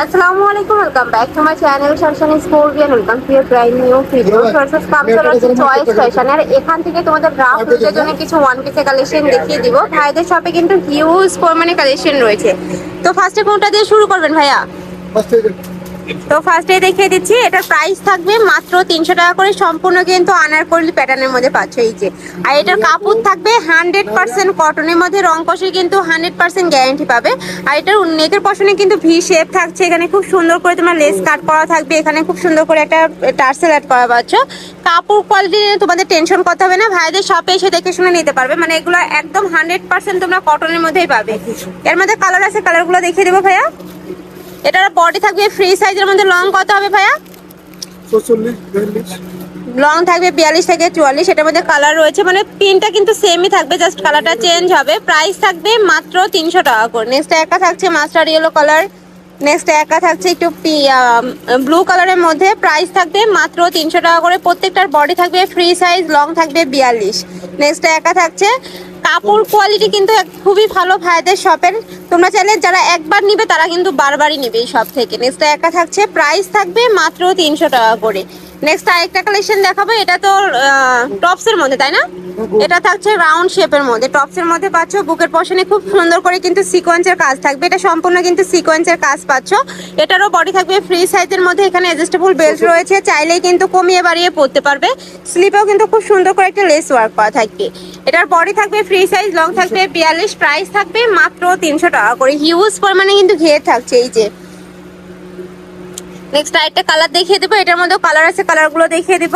আসসালামু আলাইকুম, welcome back to my channel Shanshan scorpion. Welcome to your brand new video. First কাম চলে choice ফ্যাশনের। এখান থেকে তোমাদের ড্রাফট লুকের জন্য কিছু ওয়ান পিসের কালেকশন দেখিয়ে দিব। ভাইদের শপে কিন্তু হিউজ পরিমাণে কালেকশন রয়েছে। তো ফার্স্টে কোনটা দিয়ে শুরু করবেন ভাইয়া? তো ফার্স্টে দেখিয়ে দিচ্ছি, এটার প্রাইস থাকবে মাত্র 300 টাকা করে। সম্পূর্ণ কিন্তু আনারকলি প্যাটার্নের মধ্যে পাচ্ছ এই যে। আর এটার কাপড় থাকবে 100% কটনের মধ্যে, রং কষে কিন্তু 100% গ্যারান্টি পাবে। আর এটার নেকের পশনে কিন্তু ভি শেপ থাকছে, এখানে খুব সুন্দর করে তোমার লেস কাট করা থাকবে, এখানে খুব সুন্দর করে একটা টার্সেল অ্যাড করা পাচ্ছ। কাপড় কোয়ালিটি নিয়ে তোমাদের টেনশন করতে হবে না, ভাইদের শপে এসে দেখে শুনে নিতে পারবে। মানে এগুলো একদম 100% তোমরা কটনের মধ্যেই পাবে। এর মধ্যে কালার আছে, কালারগুলো দেখিয়ে দেবো ভাইয়া। এটার বডি থাকবে ফ্রি সাইজের মধ্যে। লং কত হবে ভাইয়া? 44 লং থাকবে 42 থেকে 44। এটার মধ্যে কালার রয়েছে, মানে প্রিন্টটা কিন্তু সেমই থাকবে, জাস্ট কালারটা চেঞ্জ হবে। প্রাইস থাকবে মাত্র 300 টাকা করে। নেক্সট একটা থাকছে মাস্টার্ড ইয়েলো কালার। নেক্সট একটা থাকছে একটু ব্লু কালারের মধ্যে। প্রাইস থাকবে মাত্র 300 টাকা করে। প্রত্যেকটার বডি থাকবে ফ্রি সাইজ, লং থাকবে 42। নেক্সট একটা থাকছে, কাপড় কোয়ালিটি কিন্তু খুবই ভালো ভাইদের শপের। তোমরা চাইলে যারা একবার নিবে তারা কিন্তু বারবারই নিবে এই শপ থেকে। নেক্সট একটা থাকছে, প্রাইস থাকবে মাত্র 300 টাকা করে। নেক্সট আরেকটা কালেকশন দেখাবো, এটা তো টপসের মধ্যে, তাই না? এটা থাকছে রাউন্ড শেপের মধ্যে, টপসের মধ্যে পাচ্ছ। বুকের পশনে খুব সুন্দর করে কিন্তু সিকোয়েন্সের কাজ থাকবে, এটা সম্পূর্ণ কিন্তু সিকোয়েন্সের কাজ পাচ্ছ। এটারও বডি থাকবে ফ্রি সাইজের মধ্যে, এখানে অ্যাডজাস্টেবল বেল্ট রয়েছে, চাইলেই কিন্তু কমিয়ে বাড়িয়ে পরতে পারবে। স্লিপেও কিন্তু খুব সুন্দর করে একটা লেস ওয়ার্ক করা থাকবে। এটার বডি থাকবে ফ্রি সাইজ, লং থাকবে 42। প্রাইস থাকবে মাত্র 300 টাকা করে। হিউজ পরিমাণে কিন্তু ঘের থাকছে এই যে। নেক্সট আরেকটা কালার দেখিয়ে দেবো, এটার মধ্যে কালার আছে, কালারগুলো দেখিয়ে দিব।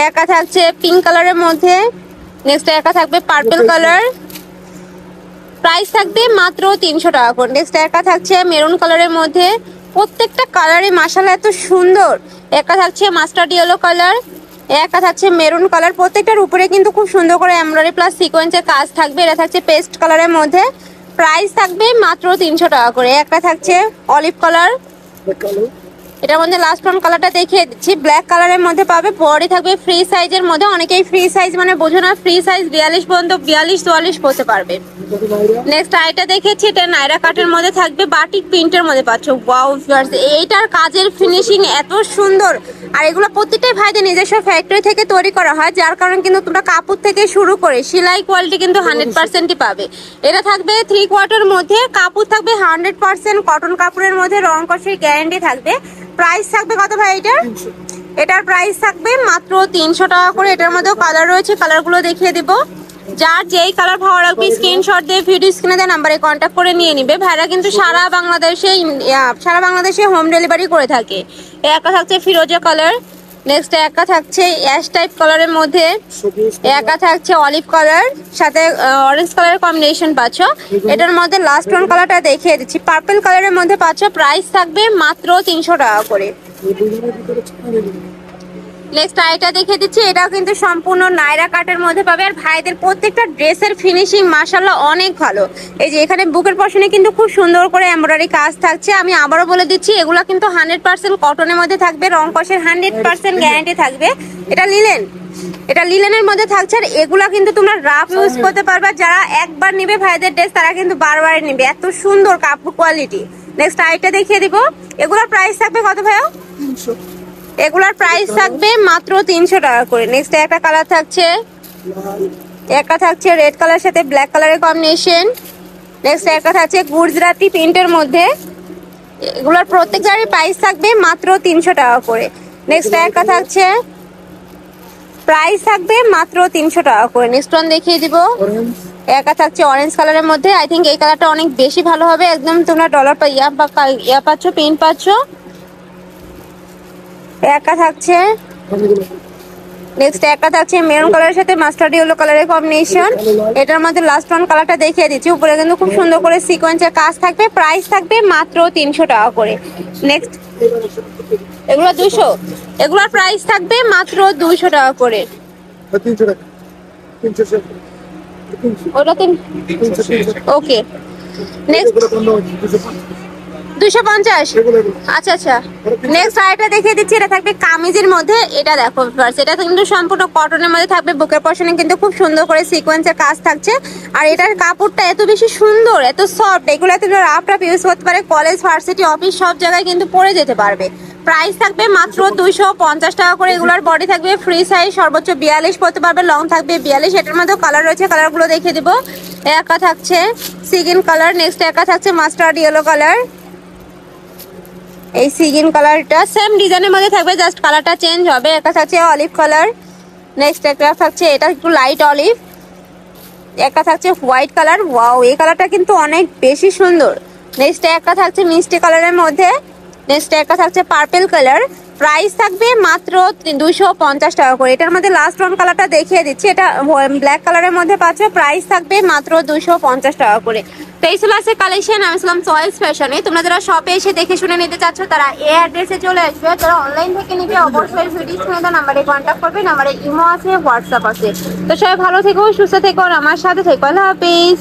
একা থাকছে পিঙ্ক কালারের মধ্যে। নেক্সট একা থাকবে পার্পল কালার। প্রাইস থাকবে মাত্র 300 টাকা করে। নেক্সট একা থাকছে মেরুন কালারের মধ্যে। প্রত্যেকটা কালারে মাশাআল্লাহ এত সুন্দর। একা থাকছে মাস্টার্ড ইয়েলো কালার। একা থাকছে মেরুন কালার। প্রত্যেকটার উপরে কিন্তু খুব সুন্দর করে এমব্রয়ডারি প্লাস সিকোয়েন্সের কাজ থাকবে। এটা থাকছে পেস্ট কালারের মধ্যে। প্রাইস থাকবে মাত্র 300 টাকা করে। একটা থাকছে অলিভ কালার। এটার মধ্যে লাস্ট ওয়ান কালারটা দেখিয়ে দিচ্ছি, ব্ল্যাক কালারের মধ্যে পাবে। বডি থাকবে ফ্রি সাইজের মধ্যে। অনেকেই ফ্রি সাইজ মানে বোঝো না, ফ্রি সাইজ 42 পর্যন্ত 42-44 পড়তে পারবে। নেক্সট আইটা দেখেছি, এটা নাইরা কাটের মধ্যে থাকবে, বাটিক প্রিন্টের মধ্যে পাচ্ছ। ওয়াও ভিউয়ার্স, এইটার কাজের ফিনিশিং এত সুন্দর। আর এগুলো প্রত্যেকটাই ভাইদের নিজস্ব ফ্যাক্টরি থেকে তৈরি করা হয়, যার কারণে কিন্তু তোমরা কাপড় থেকে শুরু করে সেলাই কোয়ালিটি কিন্তু 100%ই পাবে। এটা থাকবে 3 কোয়ার্টার মধ্যে, কাপড় থাকবে 100% কটন কাপড়ের মধ্যে, রং কষের গ্যারান্টি থাকবে। প্রাইস থাকবে কত ভাই এটার? এটার প্রাইস থাকবে মাত্র 300 টাকা করে। এটার মধ্যেও কালার রয়েছে, কালারগুলো দেখিয়ে দিব। যার যেই কালার ভালো লাগবে স্ক্রিনশট দিয়ে ভিডিও স্ক্রিনে দেওয়া নাম্বারে কন্ট্যাক্ট করে নিয়ে নিবে। ভাইরা কিন্তু সারা বাংলাদেশে হোম ডেলিভারি করে থাকে। একটা থাকছে ফিরোজা কালার। নেক্সট একটা থাকছে অ্যাশ টাইপ কালারের মধ্যে। একটা থাকছে অলিভ কালার, সাথে অরেঞ্জ কালারের কম্বিনেশন পাচ্ছ। এটার মধ্যে লাস্ট ওয়ান কালারটা দেখিয়ে দিচ্ছি, পার্পল কালারের মধ্যে পাচ্ছ। প্রাইস থাকবে মাত্র 300 টাকা করে। নেক্সট আইটা দেখিয়ে দিচ্ছি, এটাও কিন্তু সম্পূর্ণ নাইরা কাটের মধ্যে পাবে। আর ভাইদের প্রত্যেকটা ড্রেসের ফিনিশিং মাশাআল্লাহ অনেক ভালো। এই যে এখানে বুকের পশনে কিন্তু খুব সুন্দর করে এমব্রয়ডারি কাজ থাকছে। আমি আবারও বলে দিচ্ছি, এগুলো কিন্তু 100% কটনের মধ্যে থাকবে, রং কষের 100% গ্যারান্টি থাকবে। এটা লিলেনের মধ্যে থাকছে। আর এগুলা কিন্তু তোমরা রাফ ইউজ করতে পারবে। যারা একবার নিবে ভাইদের ড্রেস, তারা কিন্তু বারবার নিবে, এত সুন্দর কাপড় কোয়ালিটি। নেক্সট আইটা দেখিয়ে দিব, এগুলোর প্রাইস থাকবে কত ভাইয়া? 300। এগুলার প্রাইস থাকবে মাত্র 300 টাকা করে। নেক্সট একটা কালার থাকছে, একটা থাকছে রেড কালার সাথে ব্ল্যাক কালারের কম্বিনেশন। নেক্সট একটা থাকছে গুজরাটি প্রিন্টের মধ্যে। এগুলোর প্রত্যেকটারই প্রাইস থাকবে মাত্র 300 টাকা করে। নেক্সট একটা থাকছে, প্রাইস থাকবে মাত্র 300 টাকা করে। নেক্সট ওয়ান দেখিয়ে দিব, একা থাকছে অরেঞ্জ কালারের মধ্যে। আই থিঙ্ক এই কালারটা অনেক বেশি ভালো হবে। একদম তোমরা ডলার ইয়া পাচ্ছ, পিন পাচ্ছ। একা থাকছে, নেক্সট একটা থাকছে মেরুন কালারের সাথে মাস্টার্ড ইয়েলো কালারের কম্বিনেশন। এটার মধ্যে লাস্ট ওয়ান কালারটা দেখিয়ে দিচ্ছি, উপরে কিন্তু খুব সুন্দর করে সিকোয়েন্সের কাজ থাকবে। প্রাইস থাকবে মাত্র 300 টাকা করে। নেক্সট এগুলো 200, এগুলোর প্রাইস থাকবে মাত্র 200 টাকা করে। 300 টাকা, 300 ওটা ওকে। নেক্সট 250। এগুলো এগুলো আচ্ছা আচ্ছা, নেক্সট আইটা দেখিয়ে দিচ্ছি। এটা থাকবে কামিজের মধ্যে, এটা দেখো ভিউয়ার্স, এটা কিন্তু সম্পূর্ণ কটনের মধ্যে থাকবে। বুকের পশনে কিন্তু খুব সুন্দর করে সিকোয়েন্সের কাজ থাকছে। আর এটার কাপড়টা এত বেশি সুন্দর, এত সফট, এগুলো তুমি রাফ ইউজ করতে পারে, কলেজ, ভার্সিটি, অফিস সব জায়গায় কিন্তু পরে যেতে পারবে। প্রাইস থাকবে মাত্র 250 টাকা করে। এগুলোর বডি থাকবে ফ্রি সাইজ, সর্বোচ্চ 42 পড়তে পারবে, লং থাকবে 42। এটার মধ্যে কালার রয়েছে, কালারগুলো দেখিয়ে দিব। একা থাকছে সিগিন কালার, নেক্সট একা থাকছে মাস্টার্ড ইয়েলো কালার। এই সিগিন কালারটা সেম ডিজাইনের মধ্যে থাকবে, জাস্ট কালারটা চেঞ্জ হবে। একটা থাকছে অলিভ কালার, নেক্সট একটা থাকছে এটা একটু লাইট অলিভ, একটা থাকছে হোয়াইট কালার। ওয়াও, এই কালারটা কিন্তু অনেক বেশি সুন্দর। নেক্সট একটা থাকছে মিষ্টি কালারের মধ্যে, নেক্সট একটা থাকছে পার্পল কালার। প্রাইস থাকবে মাত্র 250 টাকা করে। এটার মধ্যে লাস্ট ওয়ান কালারটা দেখিয়ে দিচ্ছি, এটা ব্ল্যাক কালারের মধ্যে পাচ্ছ। প্রাইস থাকবে মাত্র 250 টাকা করে। তো এই ছিল আছে কালেকশন। আমি ছিলাম চয়েস ফ্যাশনে। তোমরা যারা শপে এসে দেখে শুনে নিতে চাচ্ছ তারা এই অ্যাড্রেসে চলে আসবে। যারা অনলাইন থেকে নিবে অবশ্যই ভিডিও স্ক্রিনে নাম্বারে কন্ট্যাক্ট করবে। নাম্বারে ইমো আছে, হোয়াটসঅ্যাপ আছে। তো সবাই ভালো থেকো, সুস্থ থেকো, আর আমার সাথে থেকো। আল্লাহ হাফেজ।